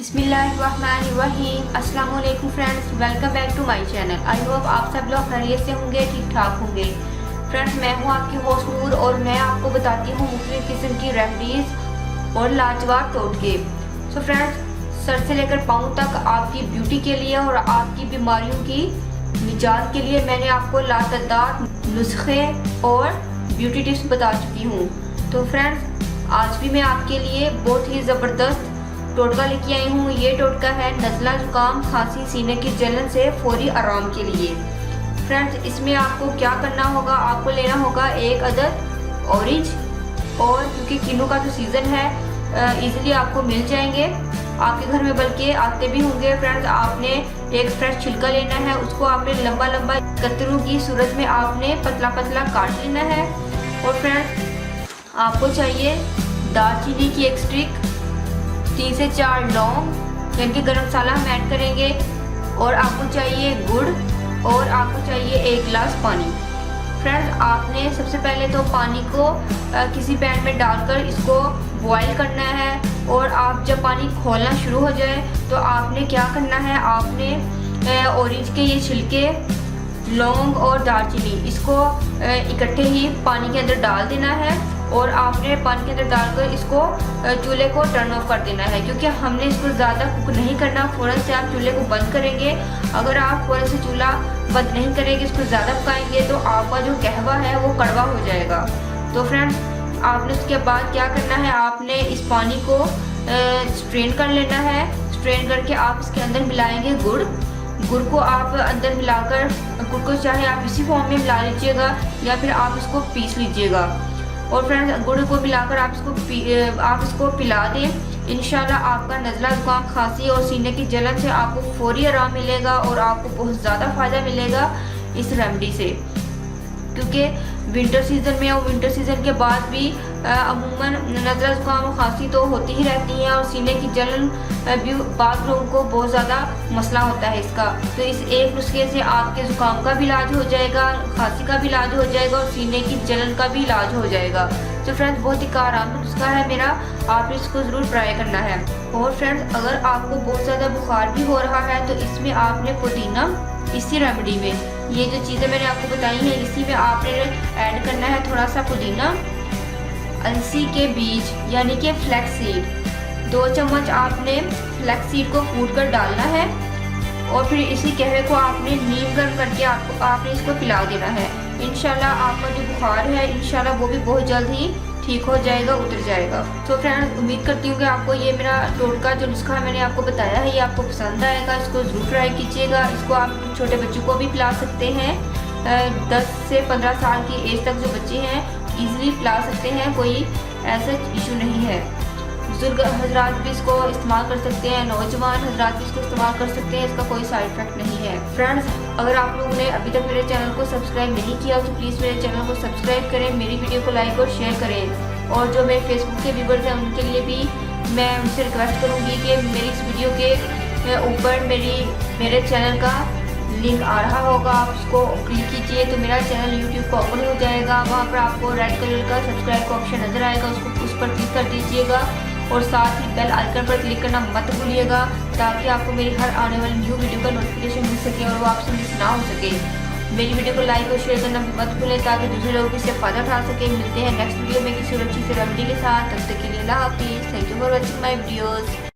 बिस्मिल्लाहिर्रहमानिर्रहीम। अस्सलाम वालेकुम friends, welcome back to my channel. I hope आप सब लोग खैरियत से होंगे, ठीक ठाक होंगे। फ्रेंड्स, मैं हूं आपकी होस्ट नूर और मैं आपको बताती हूं मुख्तलिफ किस्म की रेमेडीज़ और लाजवाब टोटके। सो फ्रेंड्स, सर से लेकर पाँव तक आपकी ब्यूटी के लिए और आपकी बीमारियों की निजात के लिए मैंने आपको लातादाद नुस्खे और ब्यूटी टिप्स बता चुकी हूँ। तो फ्रेंड्स, आज भी मैं आपके लिए बहुत ही ज़बरदस्त टोटका लेके आई हूँ। ये टोटका है नज़ला, जुकाम, खांसी, सीने की जलन से फौरी आराम के लिए। फ्रेंड्स, इसमें आपको क्या करना होगा, आपको लेना होगा एक अदद ऑरेंज, और क्योंकि किन्नू का जो सीज़न है इजीली आपको मिल जाएंगे आपके घर में, बल्कि आते भी होंगे। फ्रेंड्स, आपने एक फ्रेश छिलका लेना है, उसको आपने लंबा लंबा कतरों की सूरत में आपने पतला पतला काट लेना है। और फ्रेंड्स, आपको चाहिए दालचीनी की एक स्टिक, 3 से 4 लौंग, यानी कि गरम मसाला हम ऐड करेंगे, और आपको चाहिए गुड़, और आपको चाहिए 1 गिलास पानी। फ्रेंड्स, आपने सबसे पहले तो पानी को किसी पैन में डालकर इसको बॉईल करना है, और आप जब पानी खौलना शुरू हो जाए तो आपने क्या करना है, आपने ऑरेंज के ये छिलके, लौंग और दालचीनी इसको इकट्ठे ही पानी के अंदर डाल देना है, और आपने पानी के अंदर डालकर इसको चूल्हे को टर्न ऑफ कर देना है, क्योंकि हमने इसको ज़्यादा कुक नहीं करना। फ़ौरन से आप चूल्हे को बंद करेंगे। अगर आप फ़ौरन से चूल्हा बंद नहीं करेंगे, इसको ज़्यादा पकाएंगे तो आपका जो कहवा है वो कड़वा हो जाएगा। तो फ्रेंड्स, आपने उसके बाद क्या करना है, आपने इस पानी को स्ट्रेन कर लेना है। स्ट्रेन करके आप इसके अंदर मिलाएंगे गुड़। गुड़ को आप अंदर मिलाकर, गुड़ को चाहे आप इसी फॉर्म में मिला लीजिएगा या फिर आप इसको पीस लीजिएगा। और फ्रेंड्स, गुड़ को मिलाकर आप इसको पिला दें। इंशाल्लाह आपका नज़ला, जुकाम, खांसी और सीने की जलन से आपको फौरी आराम मिलेगा, और आपको बहुत ज़्यादा फ़ायदा मिलेगा इस रेमेडी से, क्योंकि विंटर सीज़न में और विंटर सीज़न के बाद भी अमूमन नज़ला, जुकाम और खांसी तो होती ही रहती हैं, और सीने की जलन भी बाद लोगों को बहुत ज़्यादा मसला होता है इसका। तो इस एक नुस्खे से आपके जुकाम का भी इलाज हो जाएगा, खांसी का भी इलाज हो जाएगा, और सीने की जलन का भी इलाज हो जाएगा। तो फ्रेंड्स, बहुत ही कारगर नुस्खा है मेरा, आपने इसको ज़रूर ट्राई करना है। और फ्रेंड्स, अगर आपको बहुत ज़्यादा बुखार भी हो रहा है तो इसमें आपने पुदीना, इसी रेमेडी में ये जो चीज़ें मैंने आपको बताई हैं इसी में आपने ऐड करना है थोड़ा सा पुदीना, अलसी के बीज यानी कि फ्लैक्स सीड, 2 चम्मच आपने फ्लैक्स सीड को कूट कर डालना है, और फिर इसी कहवे को आपने नीम गर्म करके आपने इसको पिला देना है। इंशाल्लाह आपका जो बुखार है इंशाल्लाह वो भी बहुत जल्द ही ठीक हो जाएगा, उतर जाएगा। तो फ्रेंड्स, उम्मीद करती हूँ कि आपको ये मेरा टोटका जो नुस्खा मैंने आपको बताया है ये आपको पसंद आएगा। इसको ज़रूर ट्राई कीजिएगा। इसको आप छोटे बच्चों को भी पिला सकते हैं, 10 से 15 साल की एज तक जो बच्चे हैं ईजिली पिला सकते हैं, कोई ऐसा इशू नहीं है। बुजुर्ग हजरात भी इसको इस्तेमाल कर सकते हैं, नौजवान हजरात भी इसको इस्तेमाल कर सकते हैं, इसका कोई साइड इफेक्ट नहीं है। फ्रेंड्स, अगर आप लोगों ने अभी तक मेरे चैनल को सब्सक्राइब नहीं किया तो प्लीज़ मेरे चैनल को सब्सक्राइब करें, मेरी वीडियो को लाइक और शेयर करें। और जो मेरे फेसबुक के व्यूवर्स हैं उनके लिए भी मैं उनसे रिक्वेस्ट करूँगी कि मेरी इस वीडियो के ऊपर मेरे चैनल का लिंक आ रहा होगा, आप उसको क्लिक कीजिए तो मेरा चैनल यूट्यूब पर ओपन हो जाएगा। वहाँ पर आपको रेड कलर का सब्सक्राइब का ऑप्शन नज़र आएगा, उस पर क्लिक कर दीजिएगा, और साथ ही बेल आइकन पर क्लिक करना मत भूलिएगा, ताकि आपको मेरी हर आने वाली न्यू वीडियो का नोटिफिकेशन मिल सके और वो आपसे मिस ना हो सके। मेरी वीडियो को लाइक और शेयर करना भी मत भूलें, ताकि दूसरे लोग भी इससे फ़ायदा उठा सके। मिलते हैं नेक्स्ट वीडियो में किसी और अच्छी सी रेमेडी के साथ। तब तक के लिए अल्लाह हाफिज़। Thank you for watching my videos.